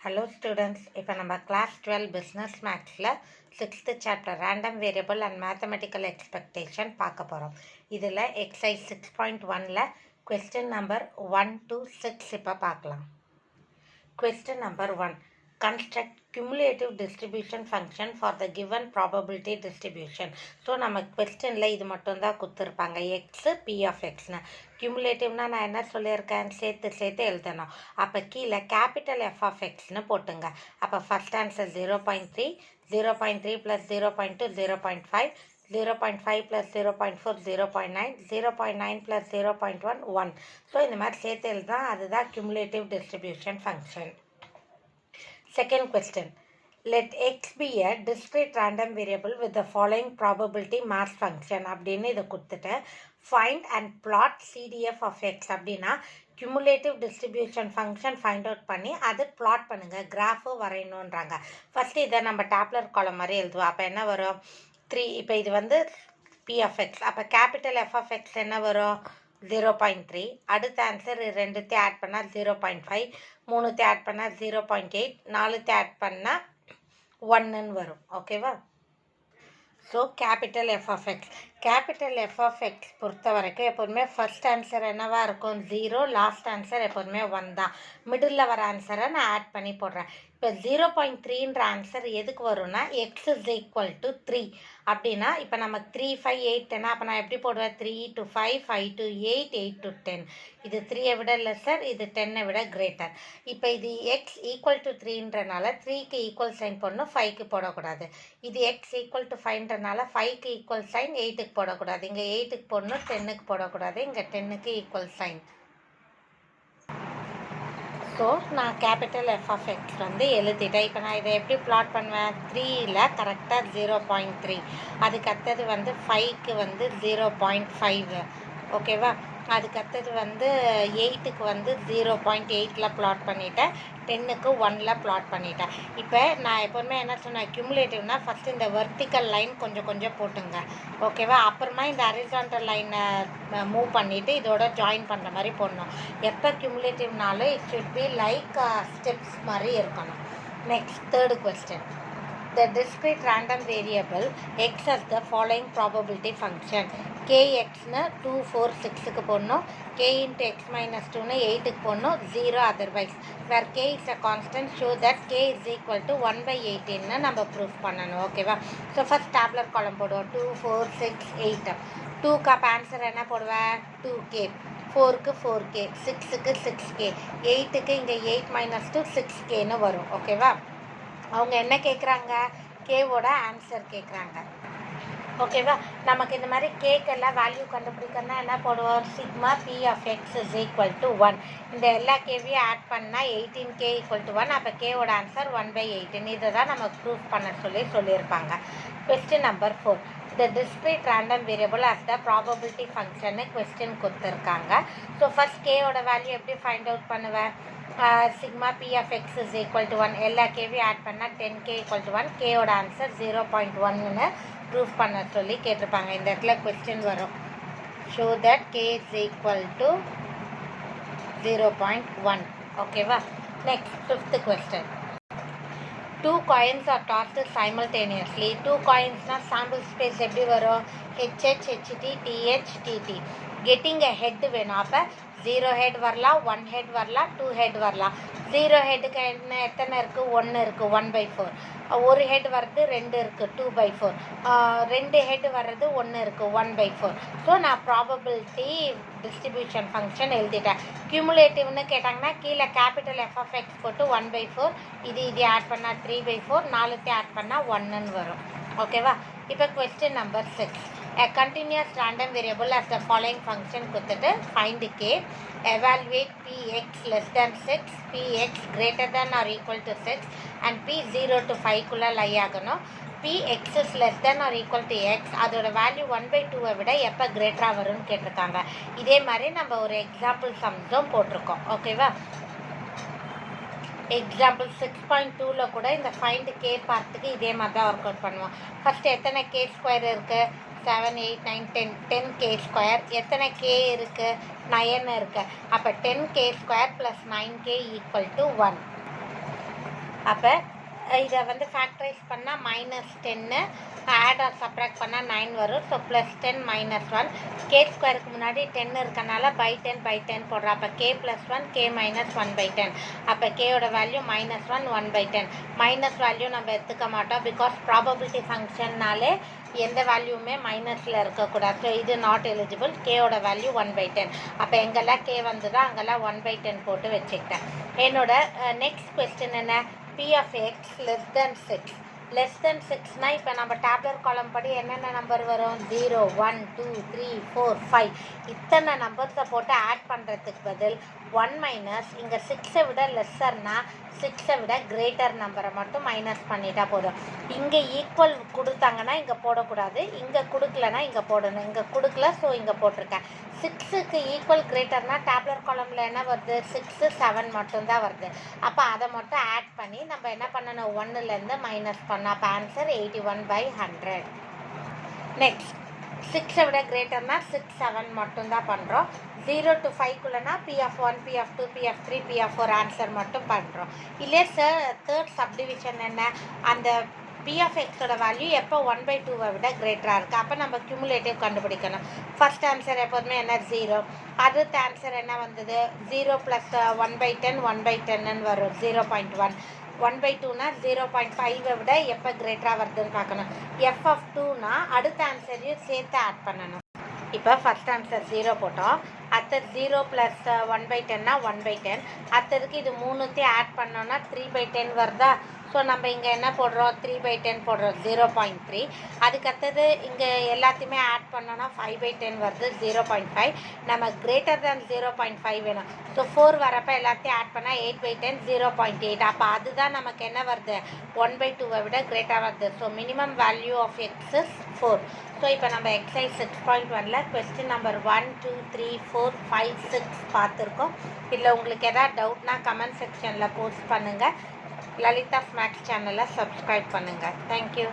Hello students, இப்போ நம்ம class 12 business mathsல 6th chapter random variable and mathematical expectation பார்க்க போகிறோம். இதில் exercise 6.1ல question number 1 to 6 இப்போ பார்க்கலாம். Question number 1. Construct cumulative distribution function for the given probability distribution. So நம்ம கொஸ்டினில் இது மட்டும்தான் கொடுத்துருப்பாங்க, எக்ஸு பி ஆஃப் எக்ஸ்னு. கியூமுலேட்டிவ்னா நான் என்ன சொல்லியிருக்கேன், சேர்த்து எழுதணும். அப்போ கீழே கேபிட்டல் எஃப் ஆஃப் எக்ஸ்னு போட்டுங்க. அப்போ ஃபஸ்ட் ஆன்சர் 0.3, 0.3 + 0.2 0.5, 0.5 + 0.4 0.9, 0.9 + 0.1 1. ஸோ இந்த மாதிரி சேர்த்து எழுதுதான், அதுதான் cumulative distribution function. Second question. Let x be a discrete random variable with the following probability mass function. அப்படின்னு இதை கொடுத்துட்டு find and plot CDF of x அப்படின்னா cumulative distribution function find out பண்ணி அது plot பண்ணுங்க, கிராஃபு வரையணுன்றாங்க. ஃபர்ஸ்ட் இதை நம்ம டேப்லர் காலம் மாதிரி எழுதுவோம். அப்போ என்ன வரும், 3. இப்போ இது வந்து P of x. அப்போ கேபிட்டல் F of x என்ன வரும், 0.3. அடுத்த ஆன்சர் ரெண்டுத்தையும் ஆட் பண்ணால் 0.5, மூணுத்தையும் ஆட் பண்ணால் 0.8, நாலுத்தையும் ஆட் பண்ணால் 1ன்னு வரும். ஓகேவா? So capital F of X. Capital F of X பொறுத்த வரைக்கும் எப்போதுமே ஃபர்ஸ்ட் ஆன்சர் என்னவா இருக்கும், 0. லாஸ்ட் ஆன்சர் எப்போதுமே 1 தான். மிடில் வர ஆன்சரை நான் ஆட் பண்ணி போடுறேன். இப்போ 0.3ன்ற ஆன்சர் எதுக்கு வரும்னா எக்ஸ் இஸ் ஈக்குவல் டு 3 அப்படின்னா இப்போ நமக்கு 3, 5, 8, 10. அப்போ நான் எப்படி போடுவேன், 3 to 5, 5 to 8, 8 to 10. இது 3ஐ விட லெஸ்ஸர், இது 10ஐ விட கிரேட்டர். இப்போ இது எக்ஸ் ஈக்குவல் டு 3ன்றனால 3க்கு ஈக்குவல் சைன் போடணும், 5க்கு போடக்கூடாது. இது எக்ஸ் ஈக்குவல் டு 5ன்றனால 5க்கு ஈக்குவல் சைன் 8க்கு போடக்கூடாது. இங்கே 8க்கு போடணும், 10க்கு போடக்கூடாது. இங்கே 10க்கு ஈக்குவல் சைன். ஸோ நான் கேபிட்டல் எஃப் ஆஃப் எக்ஸ் வந்து எழுதிட்டேன். இப்போ நான் இதை எப்படி பிளாட் பண்ணுவேன், 3ல் கரெக்டாக 0.3, அதுக்கு அடுத்தது வந்து 5க்கு வந்து 0.5, ஓகேவா? அதுக்கடுத்தது வந்து 8க்கு வந்து 0.8ல் பிளாட் பண்ணிட்டேன், 10க்கு 1ல் பிளாட் பண்ணிட்டேன். இப்போ நான் எப்போதுமே என்ன சொன்னேன், கியூமுலேட்டிவ்னா ஃபஸ்ட்டு இந்த வெர்டிக்கல் லைன் கொஞ்சம் கொஞ்சம் போட்டுங்க, ஓகேவா? அப்புறமா இந்த ஹரிசாண்டல் லைனை மூவ் பண்ணிவிட்டு இதோட ஜாயின் பண்ணுற மாதிரி போடணும். எப்போ கியூமுலேட்டிவ்னாலும் it should be like steps மாதிரி இருக்கணும். Next third question. The discrete random variable x has the following probability function. kxன்னு 2, 4, 6க்கு போடணும், k into x minus 2ன்னு 8க்கு போடணும், 0 otherwise. Where k is a constant, show that k is equal to 1/18ன்னு நம்ம proof பண்ணணும். ஓகேவா? So first டேப்லர் காலம் போடுவோம். 2, 4, 6, 8. 2க்கு அப்போ answer என்ன போடுவேன், 2k. 4க்கு 4k, 6க்கு 6k, 8க்கு இங்கே 8 minus 2 6kன்னு வரும். ஓகேவா? அவங்க என்ன கேட்குறாங்க, கேவோட ஆன்சர் கேட்குறாங்க. ஓகேவா? நமக்கு இந்த மாதிரி கேக்கெல்லாம் வேல்யூ கண்டுபிடிக்கணும்னா என்ன போடுவோம், sigma B of X is equal to 1. இந்த எல்லா கேவையும் ஆட் பண்ணால் 18k ஈக்குவல் டு 1. அப்போ கேவோட ஆன்சர் 1/18. இதை தான் நம்ம ப்ரூஃப் பண்ண சொல்லியிருப்பாங்க. Question number 4. The discrete random variable as the probability function question கொடுத்துருக்காங்க. ஸோ ஃபர்ஸ்ட் கேவோட வேல்யூ எப்படி ஃபைண்ட் அவுட் பண்ணுவேன், sigma B of X is equal to 1. எல்லா கேவையும் ஆட் பண்ணால் 10k ஈக்குவல் டு 1. கேவோட ஆன்சர் 0.1ன்னு ப்ரூஃப் பண்ண சொல்லி கேட்டிருப்பாங்க. இந்த இடத்துல கொஸ்டின் வரும், show that k is equal to 0.1. ஓகேவா? Next fifth question. 2 coins are tossed simultaneously. 2 coinsனால் சாம்பிள் ஸ்பேஸ் எப்படி வரும், HH, HT, TH, TT. Getting a head வேணும். அப்போ 0 ஹெட் வரலாம், 1 ஹெட் வரலாம், 2 ஹெட் வரலாம். 0 ஹெட்டுக்கு என்ன எத்தனை இருக்குது, 1 இருக்குது, 1/4. ஒரு ஹெட் வர்றது 2 இருக்குது, 2/4. 2 ஹெட் வர்றது 1 இருக்குது, 1/4. ஸோ நான் ப்ராபபிலிட்டி டிஸ்ட்ரிபியூஷன் ஃபங்க்ஷன் எழுதிட்டேன். கியூமுலேட்டிவ்னு கேட்டாங்கன்னா கீழே கேபிட்டல் எஃப் ஆஃப் எக்ஸ் போட்டு 1/4, இது ஆட் பண்ணால் 3/4, நாலுத்தையும் ஆட் பண்ணால் 1ன்னு வரும். ஓகேவா? இப்போ question number 6. A continuous random variable as the following function கொடுத்துட்டு find k, evaluate px less than 6, px greater than or equal to 6 and p 0 to 5குள்ளே லை ஆகணும். px is less than or equal to x, அதோட value 1/2 விட எப்போ கிரேட்டராக வரும்னு கேட்டிருக்காங்க. இதே மாதிரி நம்ம ஒரு எக்ஸாம்பிள் சம்ஸும் போட்டிருக்கோம். ஓகேவா? எக்ஸாம்பிள் 6.2ல கூட இந்த ஃபைண்ட் கே பார்த்துக்கு இதே மாதிரி தான் ஒர்க் அவுட் பண்ணுவோம். ஃபஸ்ட்டு எத்தனை கே ஸ்கொயர் இருக்குது, 7, 8, 9, 10, 10k ஸ்கொயர். எத்தனை k இருக்குது, 9 இருக்குது. அப்போ 10k square plus 9k equal to 1. அப்போ இதை வந்து ஃபேக்டரைஸ் பண்ணால் -10 ஆட் ஆர் சப்ராக்ட் பண்ணால் 9 வரும். ஸோ +10 -1 கே ஸ்கொயருக்கு முன்னாடி 10 இருக்கனால by10 போடுறோம். அப்போ k + 1 k - 1/10. அப்போ கேயோட வேல்யூ -1 1/10. மைனஸ் வேல்யூ நம்ம எடுத்துக்க மாட்டோம், பிகாஸ் ப்ராபபிலிட்டி ஃபங்க்ஷன்னாலே எந்த வேல்யூமே மைனஸில் இருக்கக்கூடாது. ஸோ இது நாட் எலிஜிபிள். கேயோட வேல்யூ 1/10. அப்போ எங்கெல்லாம் கே வந்துதோ அங்கெல்லாம் 1/10 போட்டு வச்சுக்கிட்டேன். என்னோட நெக்ஸ்ட் கொஸ்டின் என்ன, p of x less than 6 இப்போ நம்ம டேப்லர் காலம் படி என்னென்ன நம்பர் வரும், 0 1 2 3 4 5 இத்தனை நம்பர்ஸை போட்டு ஆட் பண்ணுறதுக்கு பதில் 1 - இங்கே 6 விட லெஸ்ஸர்னா 6 விட கிரேட்டர் நம்பரை மட்டும் மைனஸ் பண்ணிட்டா போதும். இங்கே ஈக்குவல் கொடுத்தாங்கன்னா இங்கே போடக்கூடாது, இங்கே கொடுக்கலன்னா இங்கே போடணும். இங்கே கொடுக்கல, ஸோ இங்கே போட்டிருக்கேன். 6க்கு ஈக்குவல் கிரேட்டர்னா டேப்லர் காலமில் என்ன வருது, 6 7 மட்டும்தான் வருது. அப்போ அதை மட்டும் ஆட் பண்ணி நம்ம என்ன பண்ணணும், 1லேருந்து மைனஸ் பண்ணோம். அப்போ ஆன்சர் 81/100. நெக்ஸ்ட் 6 விட கிரேட்டர்னா 6 7 மட்டும்தான் பண்ணுறோம். 0 to 5க்குள்ளனா p(1), p(2), p(3), p(4) answer மட்டும் பண்ணுறோம். இல்லையே சார் தேர்ட் சப்டிவிஷன் என்ன, அந்த p(x)ஓட வேல்யூ எப்போ 1/2 விட கிரேட்டராக இருக்குது. அப்போ நம்ம கியூமுலேட்டிவ் கண்டுபிடிக்கணும். ஃபர்ஸ்ட் ஆன்சர் எப்போதுமே என்ன, 0. அடுத்த ஆன்சர் என்ன வந்தது, 0 + 1/10 1/10 வரும், 0.1. 1/2னா 0.5 விட எப்போ கிரேட்டராக வருதுன்னு பார்க்கணும். f(2)னா அடுத்த ஆன்சரையும் சேர்த்து ஆட் பண்ணணும். இப்போ ஃபர்ஸ்ட் ஆன்சர் 0 போட்டோம். அடுத்தது 0 + 1/10னா 1/10. அடுத்ததுக்கு இது மூணுத்தையும் ஆட் பண்ணோன்னா 3/10 வருதா. ஸோ நம்ம இங்கே என்ன போடுறோம், 3/10 போடுறோம், 0.3. அதுக்கடுத்தது இங்கே எல்லாத்தையுமே ஆட் பண்ணோன்னா 5/10 வருது, 0.5. நம்ம கிரேட்டர் தேன் 0.5 வேணும். ஸோ 4 வரப்போ எல்லாத்தையும் ஆட் பண்ணால் 8/10 0.8. அப்போ அதுதான் நமக்கு என்ன வருது, 1/2 விட கிரேட்டாக வருது. So minimum value of x is 4. So இப்போ நம்ம எக்ஸசைஸ் 6.1ல் கொஸ்டின் நம்பர் 1 2 3 4 5 6 பார்த்துருக்கோம். இதில் உங்களுக்கு எதாவது டவுட்னா கமெண்ட் செக்ஷனில் போஸ்ட் பண்ணுங்கள். லலிதா மேக்ஸ் சேனலை சப்ஸ்கிரைப் பண்ணுங்கள். தேங்க்யூ.